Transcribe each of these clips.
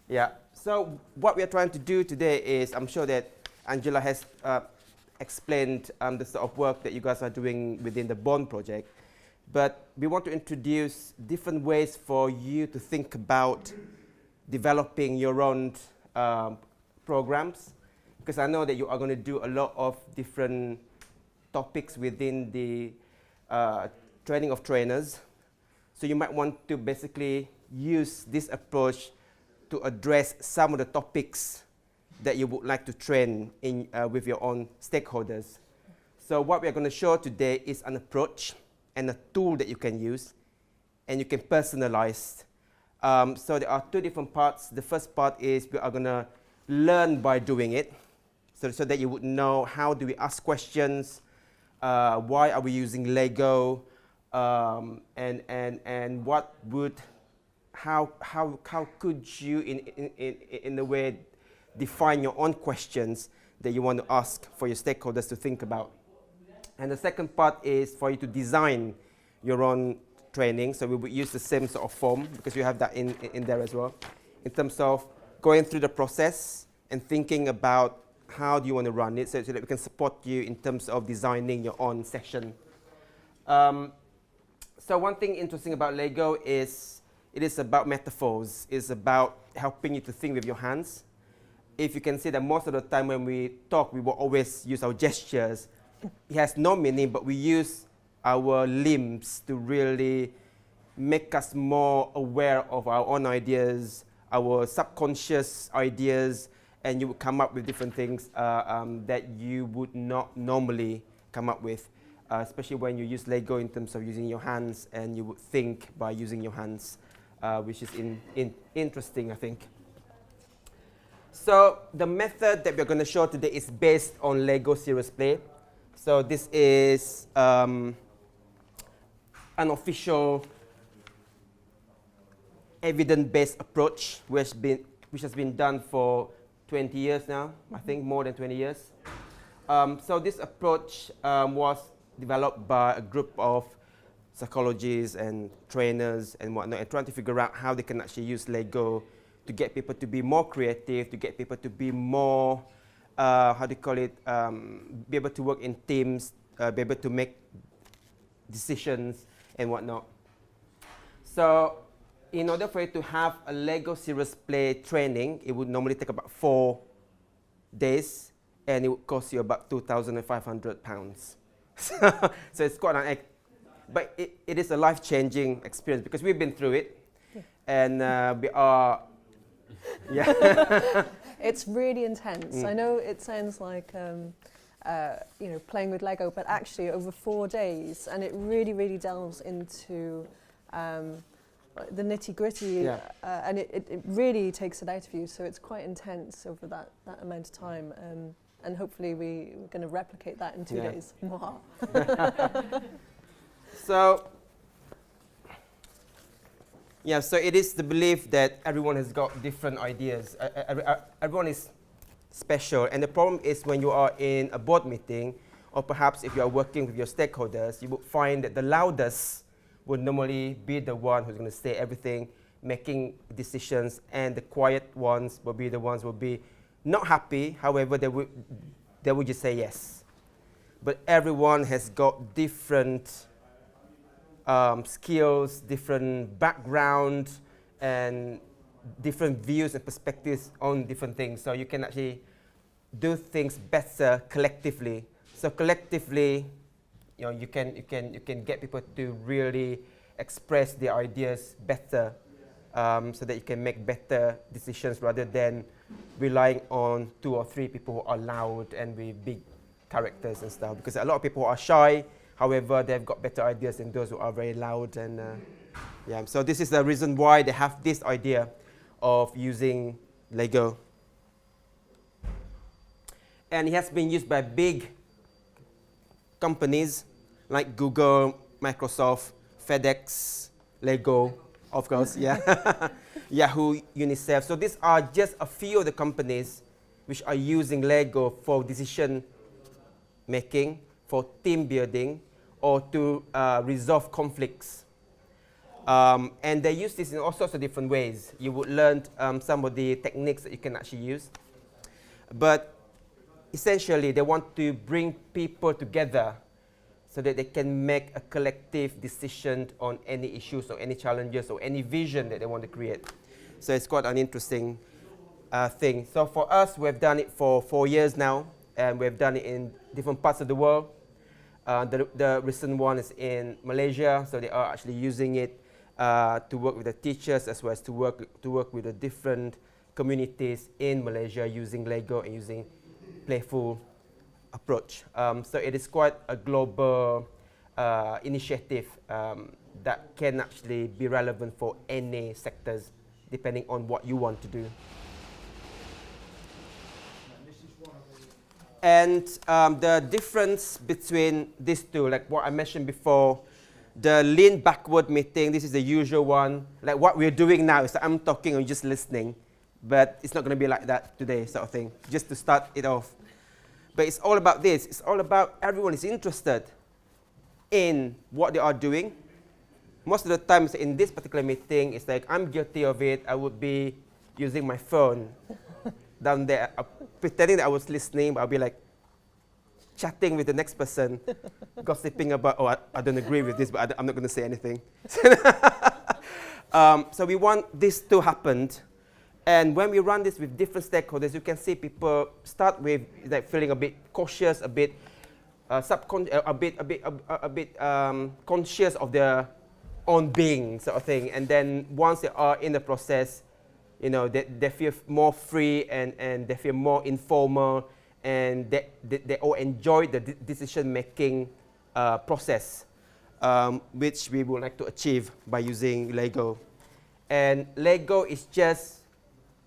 Yeah. So what we are trying to do today is, I'm sure that Angela has explained the sort of work that you guys are doing within the Bond project, but we want to introduce different ways for you to think about developing your own programs, because I know that you are going to do a lot of different topics within the training of trainers. So you might want to basically use this approach to address some of the topics that you would like to train in with your own stakeholders. So what we are going to show today is an approach and a tool that you can use, and you can personalize. So there are two different parts. The first part is we are going to learn by doing it, so that you would know how do we ask questions, why are we using Lego, and what would, how could you in a way define your own questions that you want to ask for your stakeholders to think about. And the second part is for you to design your own training. So we would use the same sort of form, because you have that in there as well, in terms of going through the process and thinking about how do you want to run it, so that we can support you in terms of designing your own session. So one thing interesting about Lego is it is about metaphors. It's about helping you to think with your hands. If you can see that most of the time when we talk, we will always use our gestures. It has no meaning, but we use our limbs to really make us more aware of our own ideas, our subconscious ideas, and you would come up with different things that you would not normally come up with, especially when you use Lego in terms of using your hands, and you would think by using your hands, which is interesting, I think. So the method that we're going to show today is based on Lego Serious Play. So this is an official evidence-based approach which has been done for 20 years now, I think more than 20 years. So this approach was developed by a group of psychologists and trainers and whatnot, and trying to figure out how they can actually use Lego to get people to be more creative, to get people to be more, how do you call it, be able to work in teams, be able to make decisions and whatnot. So in order for you to have a Lego Serious Play training, it would normally take about 4 days, and it would cost you about £2,500. So it's quite an, but it is a life-changing experience, because we've been through it, and we are, yeah. It's really intense. I know it sounds like you know, playing with Lego, but actually over 4 days, and it really delves into the nitty-gritty, and it really takes it out of you. So it's quite intense over that amount of time, and hopefully we're going to replicate that in 2 days. So yeah, so it is the belief that everyone has got different ideas. Everyone is special, and the problem is when you are in a board meeting, or perhaps if you are working with your stakeholders, you would find that the loudest would normally be the one who's going to say everything, making decisions, and the quiet ones will be the ones who will be not happy. However, they would just say yes. But everyone has got different skills, different background, and different views and perspectives on different things. So you can actually do things better collectively. So collectively, you know, you can get people to really express their ideas better, so that you can make better decisions rather than relying on 2 or 3 people who are loud and with big characters and stuff. Because a lot of people are shy. However, they've got better ideas than those who are very loud. And yeah, so this is the reason why they have this idea of using Lego. And it has been used by big companies like Google, Microsoft, FedEx, Lego, of course, yeah, Yahoo, UNICEF. So these are just a few of the companies which are using Lego for decision making, for team building, or to resolve conflicts. And they use this in all sorts of different ways. You would learn some of the techniques that you can actually use. But essentially, they want to bring people together so that they can make a collective decision on any issues or any challenges or any vision that they want to create. So it's quite an interesting thing. So for us, we've done it for 4 years now, and we've done it in different parts of the world. The recent one is in Malaysia, so they are actually using it to work with the teachers as well as to work with the different communities in Malaysia using Lego and using Playful approach. So it is quite a global initiative that can actually be relevant for any sectors depending on what you want to do. And the difference between these two, like what I mentioned before, the lean backward meeting, this is the usual one. Like what we're doing now is that I'm talking and you're just listening, but it's not going to be like that today, sort of thing, just to start it off. But it's all about this. It's all about everyone is interested in what they are doing. Most of the times in this particular meeting, it's like I'm guilty of it. I would be using my phone down there, pretending that I was listening, but I'll be like chatting with the next person, gossiping about, oh, I don't agree with this, but I'm not going to say anything. So we want this to happen. And when we run this with different stakeholders, you can see people start with like feeling a bit cautious, a bit conscious of their own being, sort of thing. And then once they are in the process, you know, they feel more free and they feel more informal, and they all enjoy the decision-making process, which we would like to achieve by using Lego. And Lego is just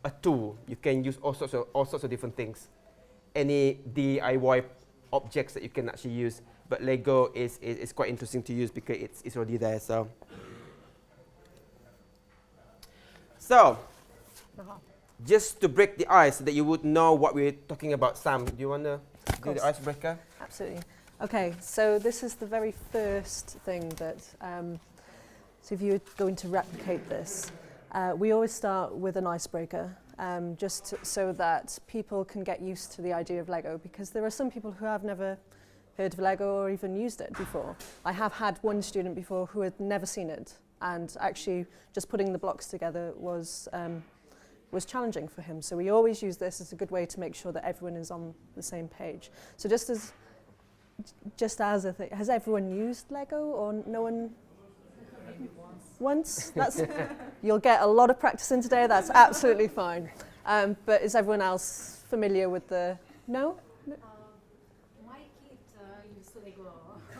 a tool. You can use all sorts of different things. Any DIY objects that you can actually use, but Lego is quite interesting to use because it's already there. So just to break the ice so that you would know what we're talking about, Sam, do you want to do the icebreaker? Absolutely. Okay, so this is the very first thing that, so if you're going to replicate this, we always start with an icebreaker, just so that people can get used to the idea of Lego, because there are some people who have never heard of Lego or even used it before. I have had one student before who had never seen it, and actually just putting the blocks together was challenging for him. So we always use this as a good way to make sure that everyone is on the same page. So just as a thing, has everyone used Lego or no one? Once? That's you'll get a lot of practice in today. That's absolutely fine. But is everyone else familiar with the? No? My kid used Lego.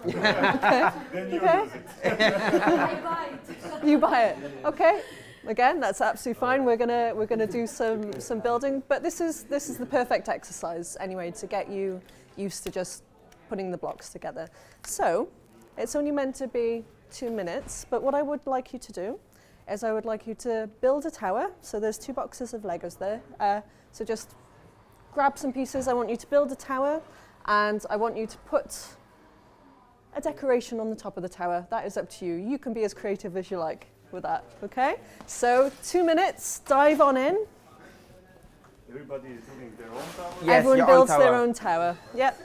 Okay. Then you Okay. use it. I buy it. You buy it. Okay. Again, that's absolutely fine. We're gonna do some building, but this is the perfect exercise anyway to get you used to just putting the blocks together. So it's only meant to be 2 minutes, but what I would like you to do is I would like you to build a tower. So there's 2 boxes of Legos there. So just grab some pieces. I want you to build a tower, and I want you to put a decoration on the top of the tower. That is up to you. You can be as creative as you like with that, okay? So 2 minutes, dive on in. Everybody is doing their own tower. Yes, Everyone your builds own their tower. own tower. Yep.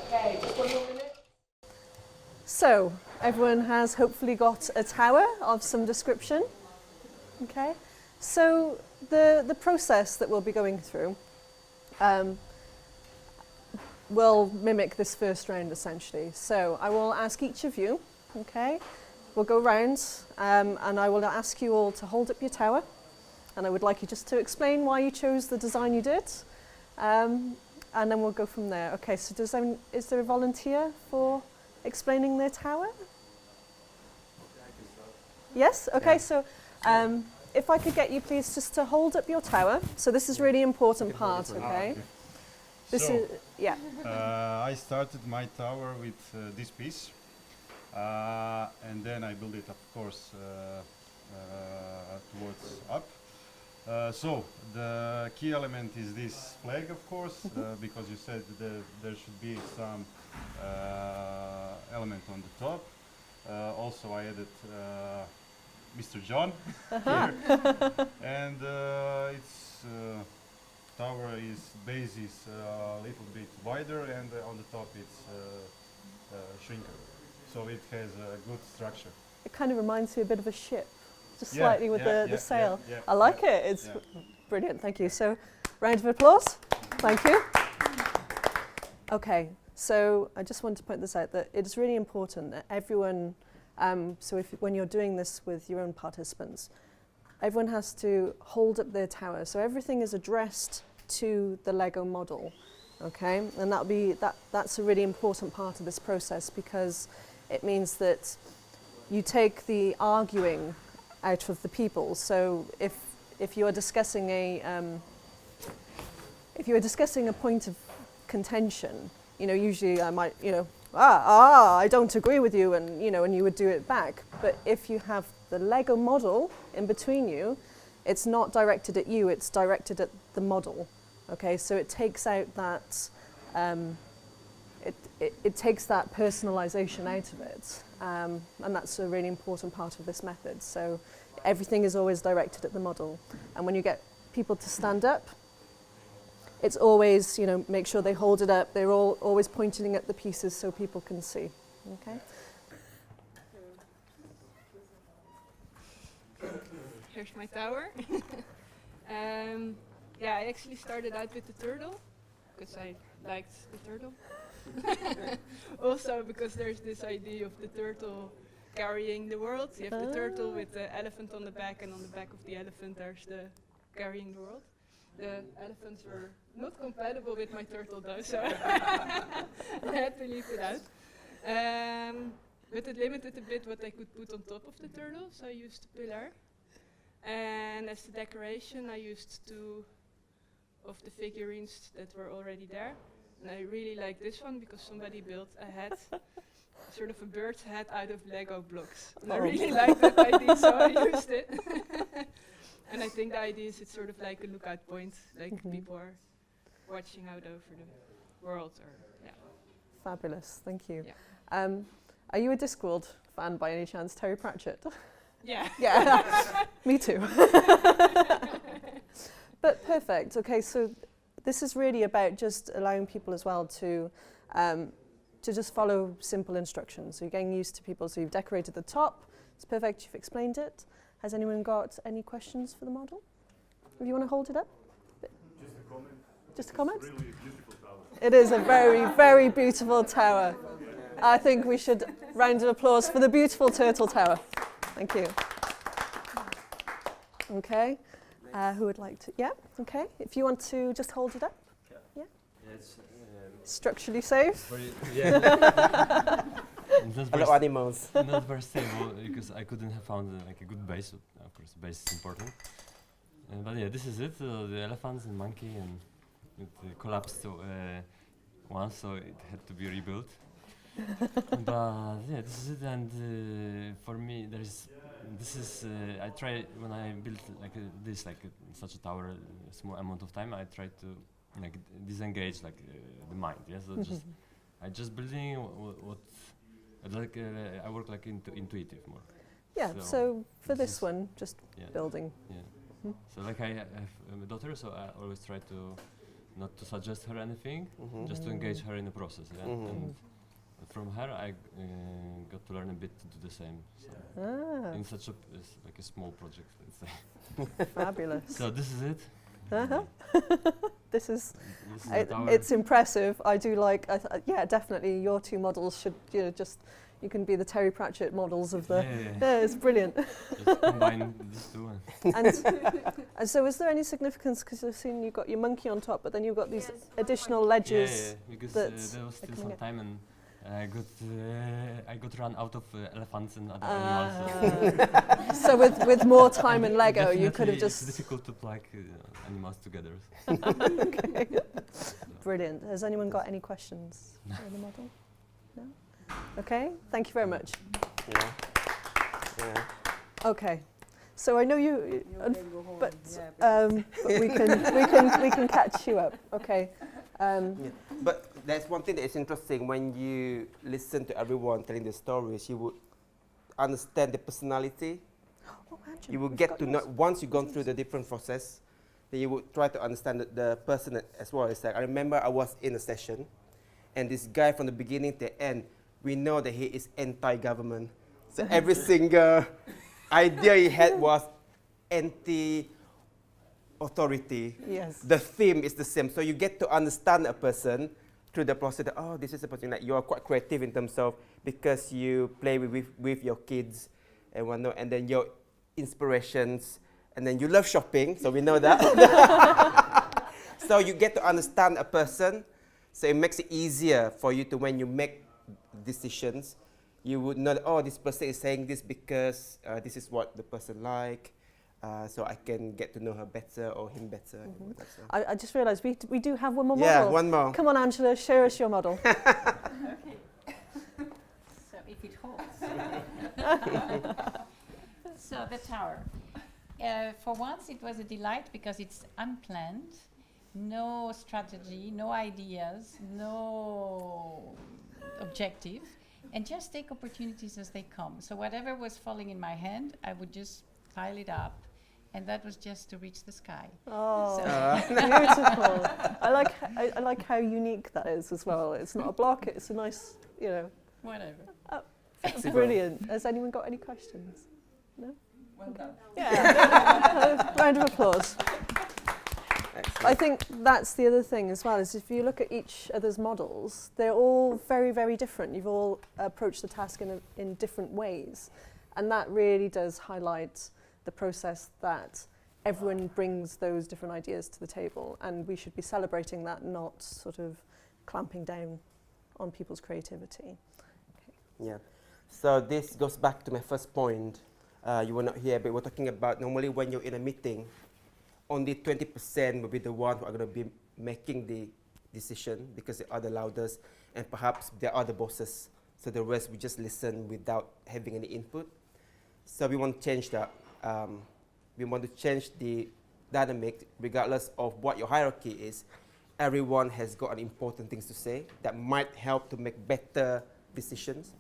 Okay, just 1 more minute. So, everyone has hopefully got a tower of some description. Okay, so the process that we'll be going through will mimic this first round essentially. So I will ask each of you, okay, we'll go round and I will ask you all to hold up your tower, and I would like you just to explain why you chose the design you did, and then we'll go from there. Okay, so is there a volunteer for explaining their tower? Yes? Okay, Yeah. so If I could get you please just to hold up your tower. So this is really important part, okay? This So, is, yeah. I started my tower with this piece, and then I built it, of course, towards up. So the key element is this flag, of course, because you said there should be some element on the top. Also, I added Mr. John here, and its tower base is a little bit wider, and on the top it's shrinker, so it has a good structure. It kind of reminds me a bit of a ship, just Yeah, slightly with yeah, the yeah, sail. yeah, I like it. It's yeah. brilliant. Thank you. So, round of applause. Thank you. Okay. So I just want to point this out that it's really important that everyone. So when you're doing this with your own participants, everyone has to hold up their tower. So everything is addressed to the Lego model, okay? And that's a really important part of this process, because it means that you take the arguing out of the people. So if you are discussing a point of contention, usually I might, I don't agree with you, and and you would do it back. But if you have the Lego model in between you, it's not directed at you, it's directed at the model. Okay, so it takes out that it takes that personalization out of it, and that's a really important part of this method. So everything is always directed at the model, and when you get people to stand up, it's always, make sure they hold it up. They're all always pointing at the pieces so people can see. Okay. Here's my tower. Yeah, I actually started out with the turtle because I liked the turtle. Also because there's this idea of the turtle carrying the world. You have the turtle with the elephant on the back, and on the back of the elephant there's the carrying the world. The elephants were not compatible with my turtle though, so I had to leave it out. But it limited a bit what I could put on top of the turtle, so I used a pillar. And as the decoration, I used 2 of the figurines that were already there. And I really like this one because somebody built a hat, sort of a bird's head out of Lego blocks. And I really like that idea, so I used it. And I think the idea is it's sort of like a lookout point, like people are watching out over the world. Fabulous, thank you. Yeah. Are you a Discworld fan by any chance, Terry Pratchett? Yeah. Yeah, me too. But perfect. Okay, so this is really about just allowing people as well to just follow simple instructions. So you're getting used to people. So you've decorated the top. It's perfect. You've explained it. Has anyone got any questions for the model? If you want to hold it up. Just a comment. Just a comment? It's a really beautiful tower. It is a very, very beautiful tower. I think we should round of applause for the beautiful turtle tower. Thank you. Okay. Who would like to? Yeah. Okay. If you want to just hold it up. Yeah. It's Structurally safe. very, yeah. Not very Hello, animals. not very stable because I couldn't have found like a good base. Of course, base is important. But yeah, this is it. The elephants and monkey, and it collapsed once, so it had to be rebuilt. But yeah, this is it. And for me, I try when I build like such a tower, a small amount of time. I try to like disengage the mind. Yeah, so I just building what I work like intuitive more. Yeah. So for this this is- one, just Yeah. building. Yeah. So like I have a daughter, so I always try to not to suggest her anything, just to engage her in the process. Yeah? And from her, I got to learn a bit to do the same. So in such like a small project, let's say. Fabulous. So this is it. This is. This is the tower. It's impressive. I do like. Yeah, definitely. Your 2 models should. You can be the Terry Pratchett models of the. Yeah, it's brilliant. Just combine these 2. And so, is there any significance? Because I've seen you've got your monkey on top, but then you've got these Yes, additional one ledges. Yeah, because that's there was still coming some up. time, and I got run out of elephants and other animals. So with more time and Lego, you could have Definitely it's just. difficult to plug animals together. Okay. Brilliant. Has anyone got any questions for the model? No? Okay, thank you very much. Yeah. Yeah. Okay, so I know you, but we can catch you up. Okay. Yeah. But there's one thing that is interesting when you listen to everyone telling the stories, you would understand the personality. Oh, Angela, You will we've get got to know, once you've gone through the different process, then you would try to understand the person as well. It's like, I remember I was in a session, and this guy from the beginning to the end, we know that he is anti-government. So every single idea he had was anti-authority. Yes. The theme is the same. So you get to understand a person through the process that, oh, this is a person that you are quite creative in terms of, because you play with your kids and whatnot, and then your inspirations, and then you love shopping, so we know that. So you get to understand a person, so it makes it easier for you to, when you make decisions, you would know that, oh, this person is saying this because this is what the person like, so I can get to know her better or him better. Mhm. That's, I just realised we do have one more yeah, model. one more. Come on, Angela, share us your model. Okay. So if it holds. So the tower. For once it was a delight because it's unplanned, no strategy, no ideas, no objective, and just take opportunities as they come. So whatever was falling in my hand, I would just pile it up, and that was just to reach the sky. Oh, So- beautiful. I like how unique that is as well. It's not a block, it's a nice, you know. Whatever. Flexible. Brilliant. Has anyone got any questions? No? Well done. Yeah. Round of applause. Excellent. I think that's the other thing as well, is if you look at each other's models, they're all very, very different. You've all approached the task in different ways. And that really does highlight the process that everyone brings those different ideas to the table. And we should be celebrating that, not sort of clamping down on people's creativity. Yeah. So this goes back to my first point. You were not here, but we're talking about normally when you're in a meeting, only 20% will be the one who are going to be making the decision because they are the loudest, and perhaps they are the bosses. So the rest we just listen without having any input. So we want to change that. We want to change the dynamic, regardless of what your hierarchy is. Everyone has got an important things to say that might help to make better decisions.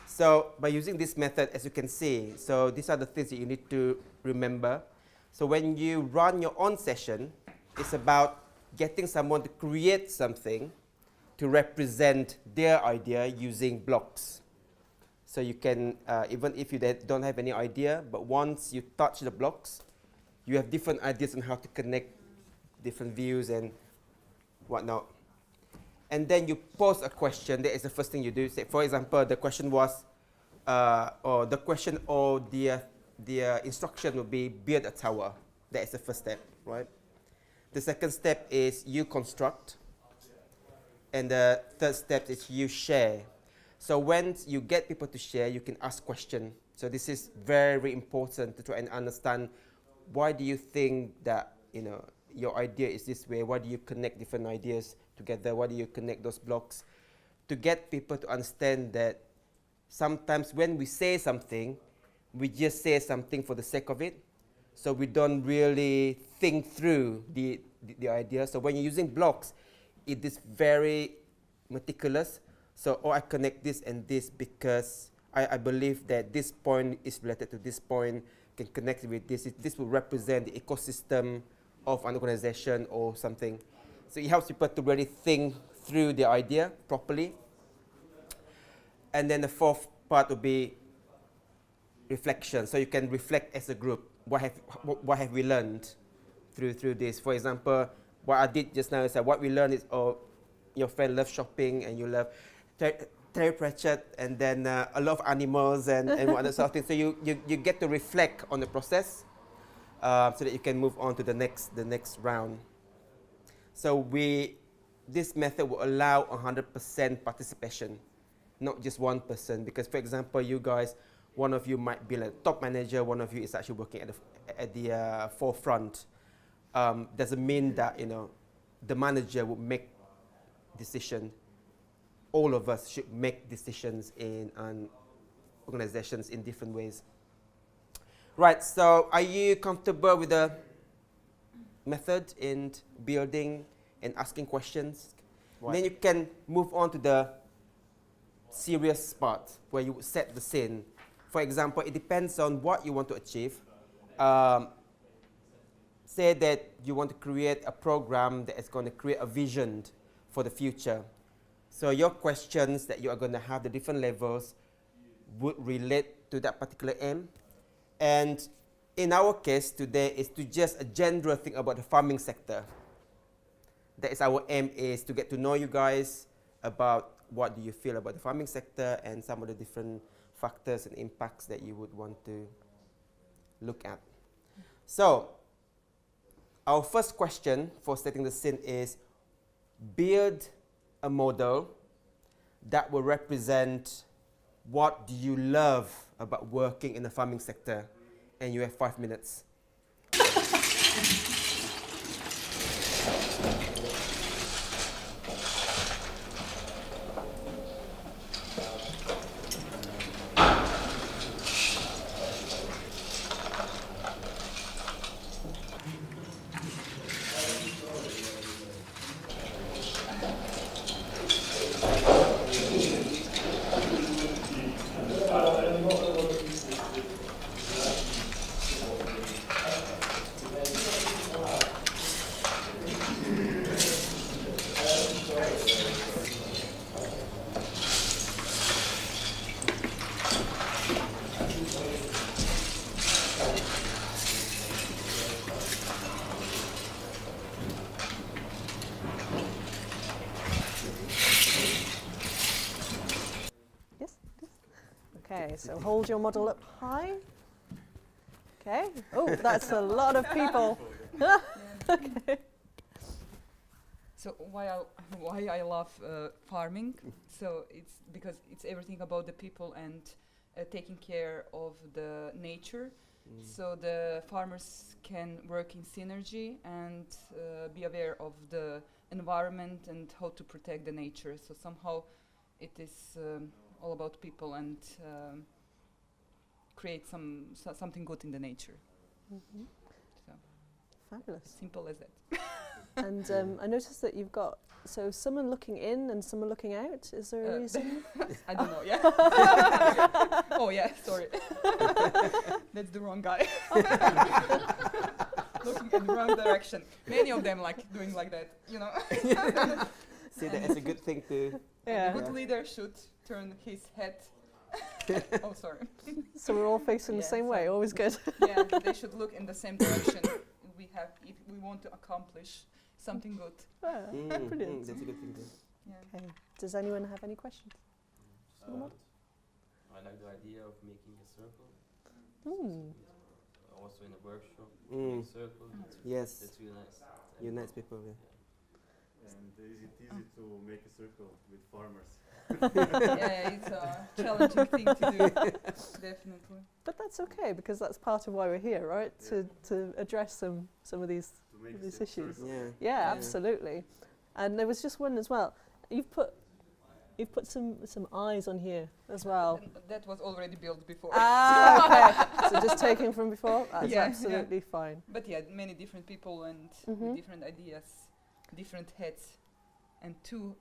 So by using this method, as you can see, so these are the things that you need to remember. So when you run your own session, it's about getting someone to create something to represent their idea using blocks. So you can, even if you don't have any idea, but once you touch the blocks, you have different ideas on how to connect different views and whatnot. And then you pose a question. That is the first thing you do. Say, for example, the question was, or the instruction will be build a tower. That is the first step, right? The second step is you construct. And the third step is you share. So once you get people to share, you can ask questions. So this is very important to try and understand, why do you think that, your idea is this way? Why do you connect different ideas together? Why do you connect those blocks? To get people to understand that sometimes when we say something, we just say something for the sake of it. So we don't really think through the idea. So when you're using blocks, it is very meticulous. So, I connect this and this because I believe that this point is related to this point, can connect with this. This will represent the ecosystem of an organization or something. So it helps people to really think through the idea properly. And then the fourth part will be reflection. So you can reflect as a group. What have we learned through this? For example, what I did just now is that what we learned is, your friend loves shopping and you love Terry Pratchett, and then a lot of animals and other sort of things. So you get to reflect on the process so that you can move on to the next round. So we this method will allow 100% participation, not just one person. Because, for example, you guys, one of you might be like top manager, one of you is actually working at the forefront. Doesn't mean that, you know, the manager will make decision. All of us should make decisions in organizations in different ways. Right, so are you comfortable with the method in building and asking questions? Then you can move on to the serious part where you set the scene. For example, it depends on what you want to achieve. Say that you want to create a program that is going to create a vision for the future. So your questions that you are going to have, the different levels, would relate to that particular aim. And in our case today, is to just a general thing about the farming sector. That is our aim, is to get to know you guys about what do you feel about the farming sector and some of the different factors and impacts that you would want to look at. So, our first question for setting the scene is build a model that will represent what do you love about working in the farming sector, and you have 5 minutes. Okay, so hold your model up high. Okay. Oh, that's a lot of people. Okay. So why I love farming? So it's because it's everything about the people and taking care of the nature. So the farmers can work in synergy and be aware of the environment and how to protect the nature. So somehow it is all about people and create something good in the nature. Mm-hmm. So Fabulous. simple as that. And I noticed that you've got, so some are looking in and some are looking out. Is there a reason? I don't know, yeah. Oh yeah, sorry. That's the wrong guy. Looking in the wrong direction. Many of them like doing like that, you know. See that as a good thing to... Yeah. A good leader should turn his head. Oh, sorry. So we're all facing the Yeah, same way, so- always good. Yeah, they should look in the same direction. If we want to accomplish something good. Brilliant. That's a good thing to... Yeah. Okay. Does anyone have any questions? I like the idea of making a circle. Also in a workshop, making a circle. Yes, That's really nice. unites people. Yeah. And is it easy to make a circle with farmers? Yeah, it's a challenging thing to do, definitely. But that's okay, because that's part of why we're here, right? To address some of these To make these a issues. circle? Yeah. Yeah, absolutely. And there was just one as well. You've put some eyes on here as well. And that was already built before. Ah, okay. So just taken from before. That's Yeah, absolutely fine. But yeah, many different people and with different ideas, different heads, and 2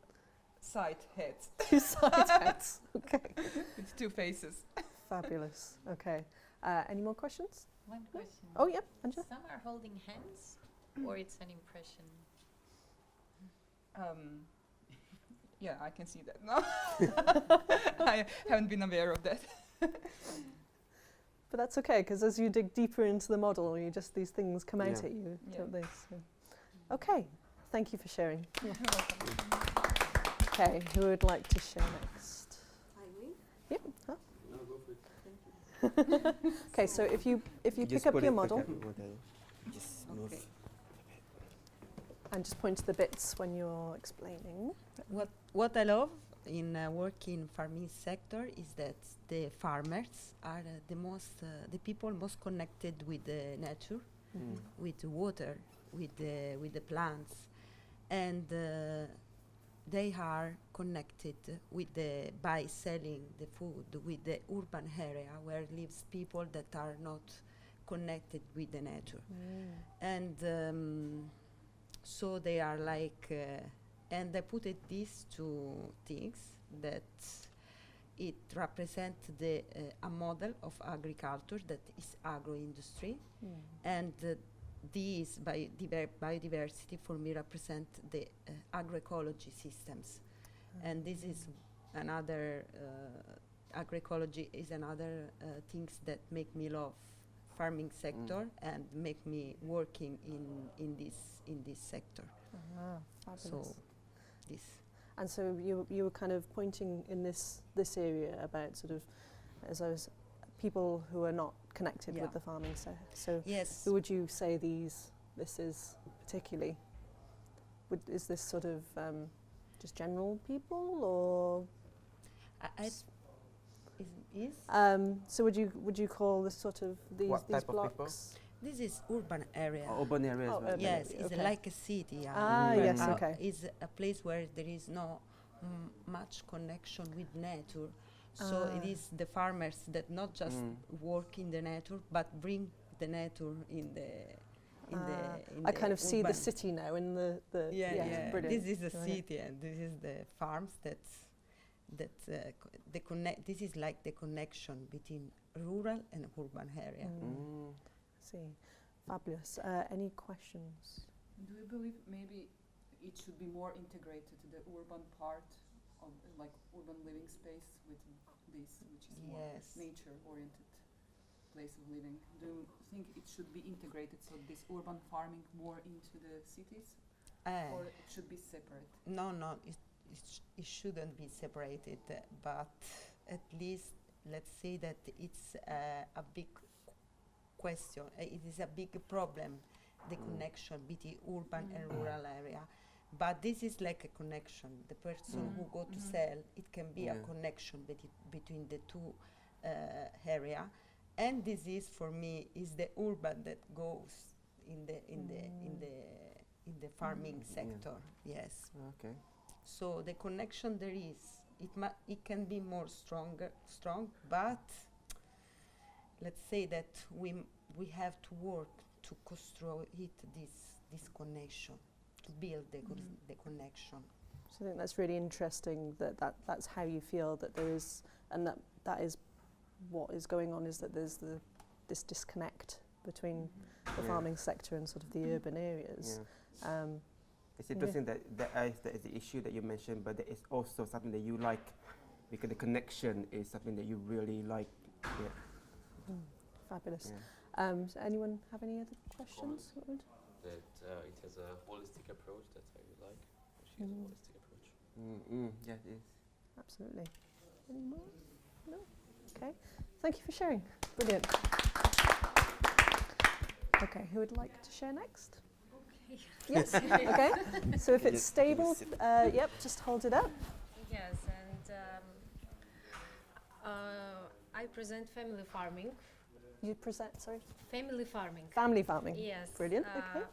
side heads 2 side heads. Okay. with 2 faces. Fabulous. Okay. Any more questions? One question. Oh, yeah, Angela. Some are holding hands, or it's an impression. Yeah, I can see that now. I haven't been aware of that. But that's okay, because as you dig deeper into the model, these things come out Yeah. at you, Yeah. don't they? So. Okay. Thank you for sharing. You're welcome. Okay, who would like to share next? Yep. Huh? No, go for it. Okay, so if you Just pick up put your it- model, Just move. Okay. And just point to the bits when you're explaining. What I love in working farming sector is that the farmers are the people most connected with the nature, with the water, with the plants, and they are connected with by selling the food with the urban area where lives people that are not connected with the nature, and so they are like. And I put these two things that it represents a model of agriculture that is agro-industry, and these biodiversity for me represent the agroecology systems, and this is another agroecology is another things that make me love farming sector and make me working in this sector. Fabulous. So this. And so you were kind of pointing in this area about sort of as those people who are not connected with the farming sector. So Yes. who would you say this is particularly? Is this sort of just general people, or? So would you call this sort of these What these type of people? blocks? This is urban area. Urban areas. Oh, right? urban. Yes, it's Okay. like a city. Yes, okay. It's a place where there is no much connection with nature. So it is the farmers that not just work in the nature, but bring the nature in the. I kind of see the urban. city now in the Yeah. brilliant. This is the Brilliant. city, and this is the farms the connect. This is like the connection between rural and urban area. See, fabulous. Any questions? Do you believe maybe it should be more integrated to the urban part of like urban living space with this, which is more Yes. nature-oriented place of living? Do you think it should be integrated, so this urban farming more into the cities, or it should be separate? No, it shouldn't be separated, but at least let's say that it's a big question. It is a big problem, the connection between urban and rural area. But this is like a connection. The person who go to sell, it can be a connection between the two area, and this is for me is the urban that goes in the farming sector. Yes. Okay. So the connection there is. It can be more strong, but let's say that we have to work to construct this connection, to build the connection. So I think that's really interesting that's how you feel that there is, and that is what is going on, is that there's this disconnect between the farming sector and sort of the urban areas. Yeah. It's interesting that there is the issue that you mentioned, but there is also something that you like, because the connection is something that you really like. Yeah. Fabulous. Yeah. Does anyone have any other questions? That it has a holistic approach that I would like. She has a holistic approach. Yeah, it is. Absolutely. Any more? No? Okay. Thank you for sharing. Brilliant. Okay, who would like to share next? Yes. Okay. So if it's stable, yep, just hold it up. Yes, and I present family farming. You present, sorry? Family farming. Family farming. Yes. Brilliant. Okay.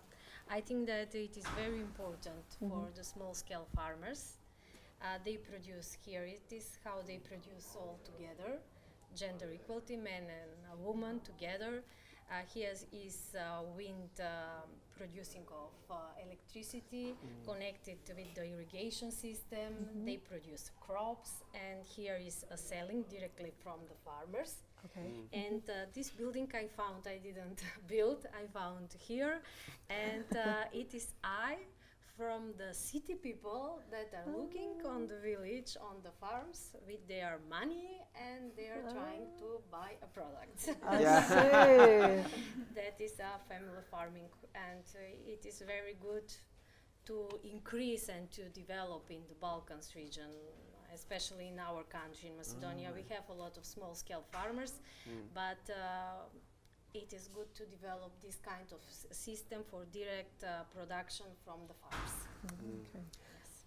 I think that it is very important for the small-scale farmers. They produce here. It is how they produce all together, gender equality, man and a woman together. Here is wind producing of electricity connected with the irrigation system. They produce crops, and here is a selling directly from the farmers. Okay. And this building I found, I didn't build, I found here. And it is from the city people that are looking on the village, on the farms with their money, and they are trying to buy a product. I see. That is a family farming, and it is very good to increase and to develop in the Balkans region, especially in our country, in Macedonia. We have a lot of small-scale farmers, but it is good to develop this kind of system for direct production from the farms. Okay. Yes.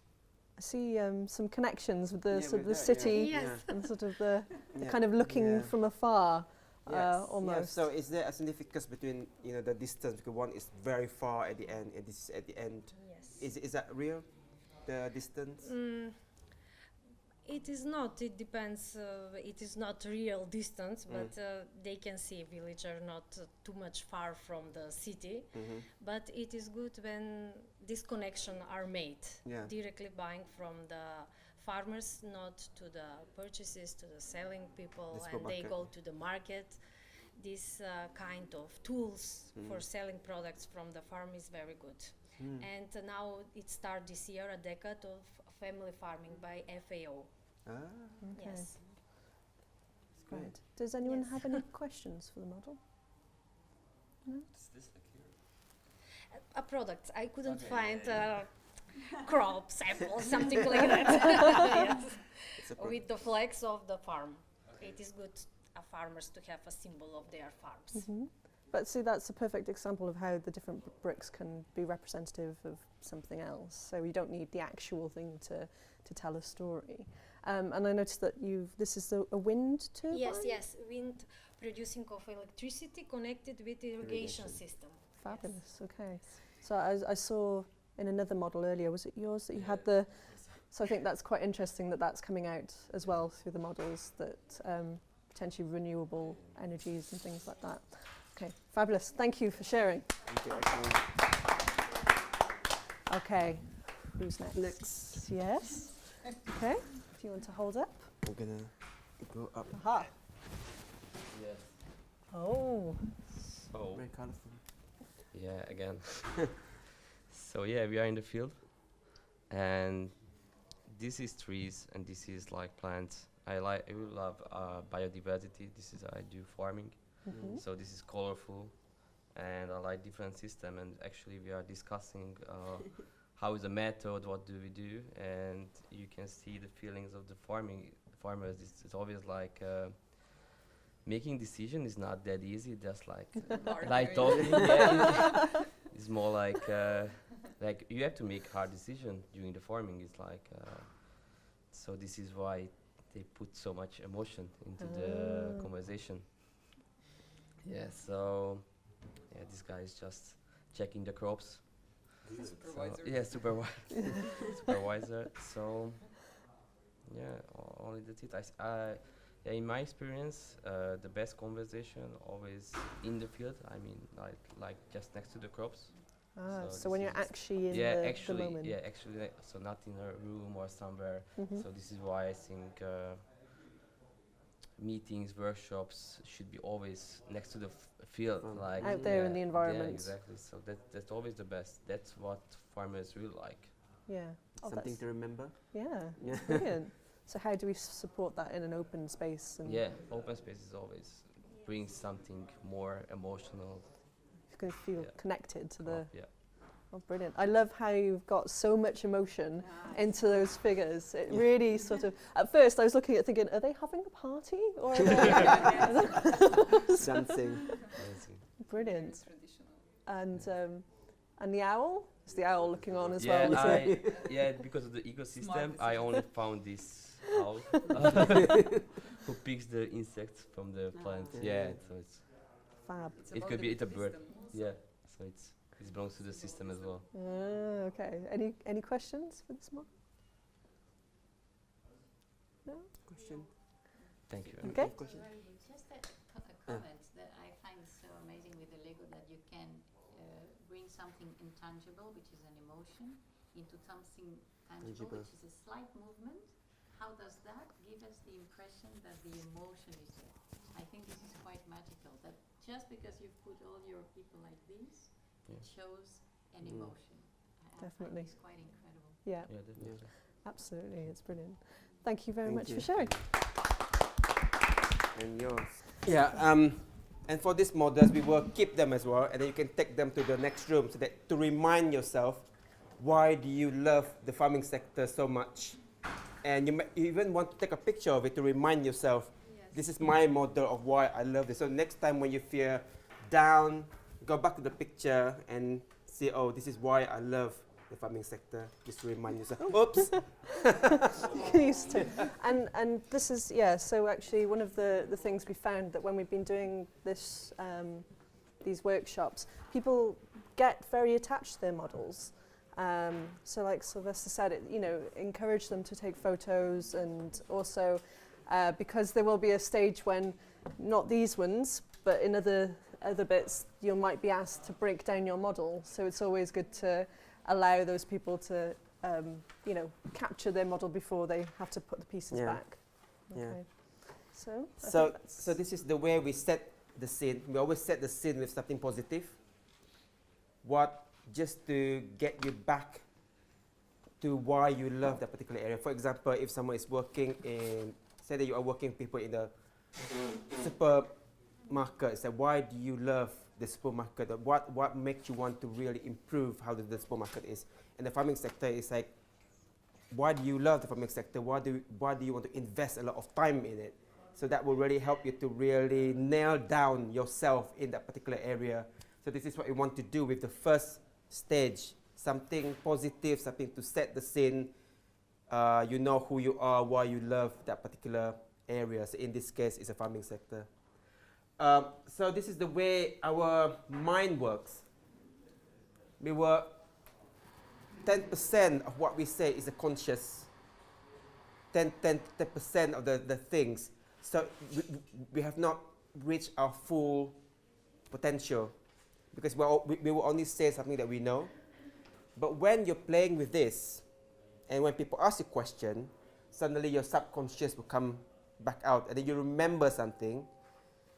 I see some connections with the Yeah, sort of with the that, city Yes. and sort of the Yeah. kind of looking Yeah. from afar, Yes. almost. Yeah. So is there a significance between the distance, because one is very far at the end and this is at the end? Yes. Is that real? The distance? It is not. It depends. It is not real distance, but they can see villager not too much far from the city. But it is good when this connection are made Yeah. directly buying from the farmers, not to the purchases, to the selling people, The and they supermarket. go to the market. This kind of tools for selling products from the farm is very good. And now it started this year a decade of family farming by FAO. Ah, Okay. Yes. that's great. Right. Does anyone Yes. have any questions for the model? Is this like here? A product. I couldn't Okay, find yeah, crops, apples, something like that. Yes. It's a pro- With the flags of the farm. It is good farmers to have a symbol of their farms. But see, that's a perfect example of how the different bricks can be representative of something else. So you don't need the actual thing to tell a story. And I noticed that this is a wind turbine? Yes, wind producing of electricity connected with irrigation system. Fabulous, okay. So I saw in another model earlier, was it yours that you had the... So I think that's quite interesting that that's coming out as well through the models, that potentially renewable energies and things like that. Okay, fabulous. Thank you for sharing. Thank you. Excellent. Okay, who's next? Next. Yes. Okay, if you want to hold up. We're gonna go up. Aha. Yes. Oh. So, Very colorful. yeah, again. So yeah, we are in the field, and this is trees, and this is like plants. I really love biodiversity. This is I do farming, so this is colorful, and I like different system. And actually, we are discussing how is the method, what do we do, and you can see the feelings of the farmers. It's always like. Making decision is not that easy. Just like talking. Yeah, it's more like you have to make hard decision during the farming. It's like so. This is why they put so much emotion into the conversation. Yeah. So yeah, this guy is just checking the crops. Supervisor. So, yeah, supervisor. So yeah, only that's it. Yeah, in my experience, the best conversation always in the field. I mean, like just next to the crops. Ah, So so when this you're is- actually in Yeah, the actually, moment. yeah, actually, so not in a room or somewhere. Mhm. So this is why I think meetings, workshops should be always next to the field, like Out there in the environment. Yeah, exactly. So that's always the best. That's what farmers really like. Yeah. Oh, Something that's, to remember. yeah. Yeah. Brilliant. So how do we support that in an open space? And Yeah, open spaces always brings something more emotional. you can feel Yeah. connected to the... Yeah. Oh, brilliant. I love how you've got so much emotion into those figures. It really sort of... At first, I was looking at thinking, are they having a party? Or are they... Dancing. Amazing. Brilliant. Traditional. And the owl? Is the owl looking on as Yeah, well? Is it? yeah, because of the ecosystem, Smart I decision. only found this owl who picks the insects from the plant. Yeah, so it's Fab. It's It about could the be it's a bird. wisdom also. Yeah, so it belongs to the system as well. Okay. Any questions for this model? No? Question. Thank you. Okay. Question. Just a comment that I find so amazing with the Lego, that you can bring something intangible, which is an emotion, into something tangible, Tangible. which is a slight movement. How does that give us the impression that the emotion is there? I think this is quite magical, that just because you've put all your people like this, Yeah. it shows an Mm. emotion. I Definitely. find this quite incredible. Yeah, Yeah, definitely. absolutely. It's brilliant. Thank you very Thank much you. for sharing. And yours. Yeah. And for these models, we will keep them as well, and then you can take them to the next room, so that to remind yourself, why do you love the farming sector so much? And you even want to take a picture of it to remind yourself, this is my model of why I love this. So next time when you feel down, go back to the picture and see, oh, this is why I love the farming sector. Just to remind yourself, oops. Get used to. And this is, yeah, so actually one of the things we found that when we've been doing this, these workshops, people get very attached to their models. So like Sylvester said, it, you know, encourage them to take photos, and also because there will be a stage when, not these ones, but in other bits, you might be asked to break down your model. So it's always good to allow those people to, you know, capture their model before they have to put the pieces back. Yeah. Okay. So, So this is the way we set the scene. We always set the scene with something positive. What, just to get you back to why you love that particular area. For example, if someone is working in, say that you are working with people in the supermarket, say, why do you love the supermarket? What makes you want to really improve how the supermarket is? And the farming sector is like, why do you love the farming sector? Why do you want to invest a lot of time in it? So that will really help you to really nail down yourself in that particular area. So this is what we want to do with the first stage, something positive, something to set the scene. You know who you are, why you love that particular area. So in this case, it's a farming sector. So this is the way our mind works. We were 10% of what we say is a conscious, 10% of the things. So we have not reached our full potential, because we will only say something that we know. But when you're playing with this, and when people ask you a question, suddenly your subconscious will come back out, and then you remember something.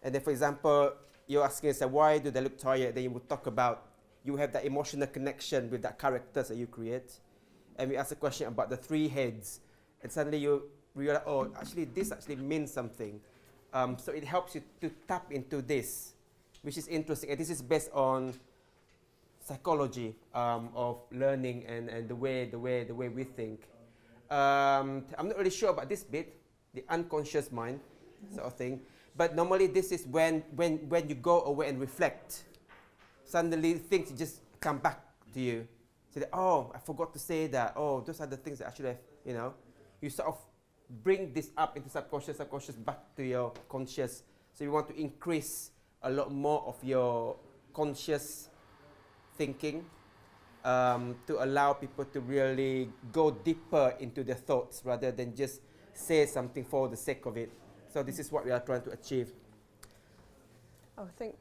And then, for example, you're asking yourself, why do they look tired? Then you will talk about, you have that emotional connection with that characters that you create. And we ask a question about the 3 heads, and suddenly you realize, oh, actually, this actually means something. So it helps you to tap into this, which is interesting. And this is based on psychology of learning and the way we think. I'm not really sure about this bit, the unconscious mind sort of thing. But normally this is when you go away and reflect, suddenly things just come back to you. So that, oh, I forgot to say that. Oh, those are the things that I should have, you know. You sort of bring this up into subconscious back to your conscious. So you want to increase a lot more of your conscious thinking to allow people to really go deeper into their thoughts rather than just say something for the sake of it. So this is what we are trying to achieve. I think